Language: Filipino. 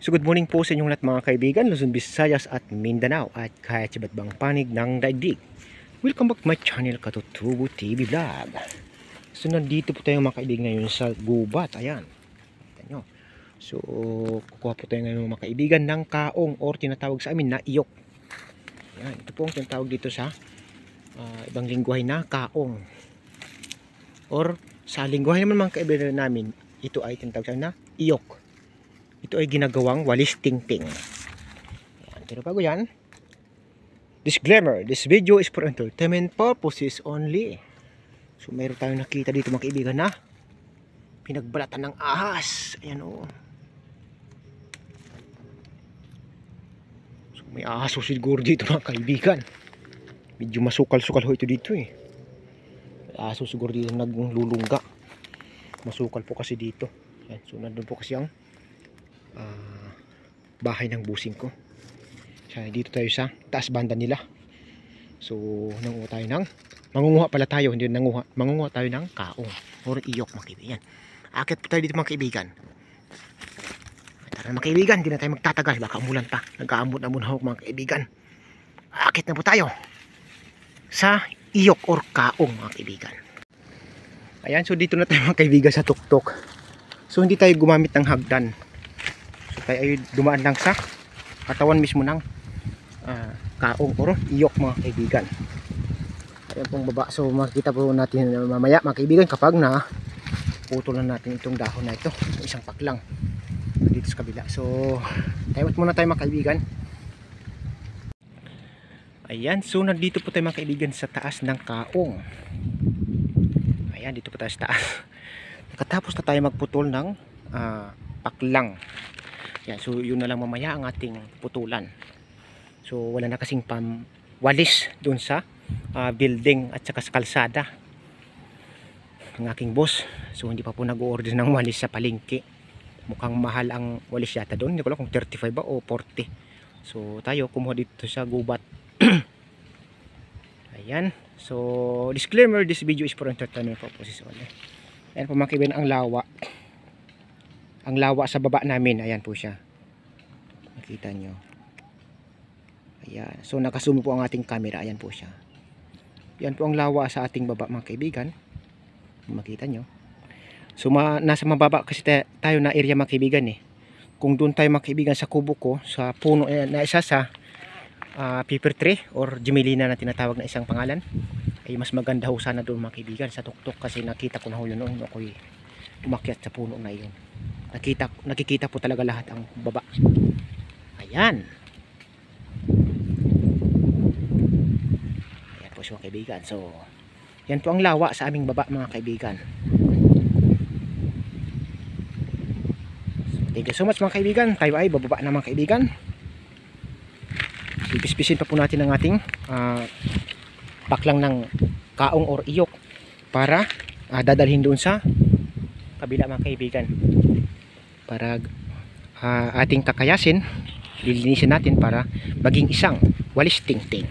So good morning po sa inyong lahat mga kaibigan, Luzon, Visayas at Mindanao at kahit sa iba't ibang panig ng daigdig. Welcome back to my channel, Katutubo TV Vlog. So nandito po tayo mga kaibigan ngayon sa gubat. Ayan, kita nyo. So kukuha po tayo ngayon mga kaibigan ng kaong or tinatawag sa amin na iyok. Ayan, ito po ang tinatawag dito sa ibang lingwahe na kaong. Or sa lingwahe naman mga kaibigan namin, ito ay tinatawag sa amin na iyok. Ito ay ginagawang walis tingting. Pero bago yan, disclaimer, this video is for entertainment purposes only. So mayroon tayong nakita dito mga kaibigan na pinagbalatan ng ahas. Ayan o. So may ahas o siguro dito mga kaibigan. Medyo masukal-sukal ho ito dito eh. Ahas o siguro dito naglulungga. Masukal po kasi dito. Ayan, so nandun po kasi ang bahay ng busing ko. Dito tayo sa taas banda nila. So mangunguha pala tayo, hindi nanguha. Mangunguha tayo ng kaong or iyok mga kaibigan. Akit po tayo dito mga kaibigan. Tara mga kaibigan, hindi na tayo magtatagal, baka umulan pa. Nag-aambot na muna ako mga kaibigan. Akit na po tayo sa iyok or kaong mga kaibigan. Ayan, so dito na tayo mga kaibigan sa tuktok. So hindi tayo gumamit ng hagdan. Tayo ay dumaan lang sa katawan mismo ng kaong or iyok mga kaibigan. Ayan pong baba. So makikita po natin mamaya mga kaibigan kapag na putulan natin itong dahon na ito, isang paklang dito sa kabila. So tayot muna tayo mga kaibigan. Ayan, so nandito po tayo mga kaibigan sa taas ng kaong. Ayan, dito po tayo sa taas. Nakatapos na tayo magputol ng paklang. Yan, so yun na lang mamaya ang ating putulan. So wala na kasing walis doon sa building at saka sa kalsada ng aking boss. So hindi pa po nag-order ng walis sa palengke. Mukhang mahal ang walis yata doon. Hindi ko alam kung 35 ba o 40. So tayo kumuha dito sa gubat. Ayan. So disclaimer, this video is for entertainment purposes only. Ayan po mga kaibigan ang lawa. Ang lawa sa baba namin, ayan po siya. Nakita nyo. Ayan. So nakasumo po ang ating camera, ayan po siya. Ayan po ang lawa sa ating baba mga kaibigan. Makita nyo. So nasa mababa kasi tayo na area mga kaibigan eh. Kung doon tayo mga kaibigan sa kubo ko, sa puno na isa sa paper tree or Gemelina na tinatawag na isang pangalan, ay mas maganda ho sana doon mga kaibigan sa tuktok kasi nakita ko na ho yun noon ako'y umakyat sa puno na yun. Nakikita po talaga lahat ang baba. Ayan. Ayan po siya mga kaibigan. So yan po ang lawa sa aming baba mga kaibigan. So, thank you so much mga kaibigan. Tayo ay bababa na mga kaibigan. Ipispisin pa po natin ang ating paklang ng kaong or iyok para dadalhin doon sa kabila mga kaibigan, para ating kakayasin, lilinisin natin para maging isang walis tingting.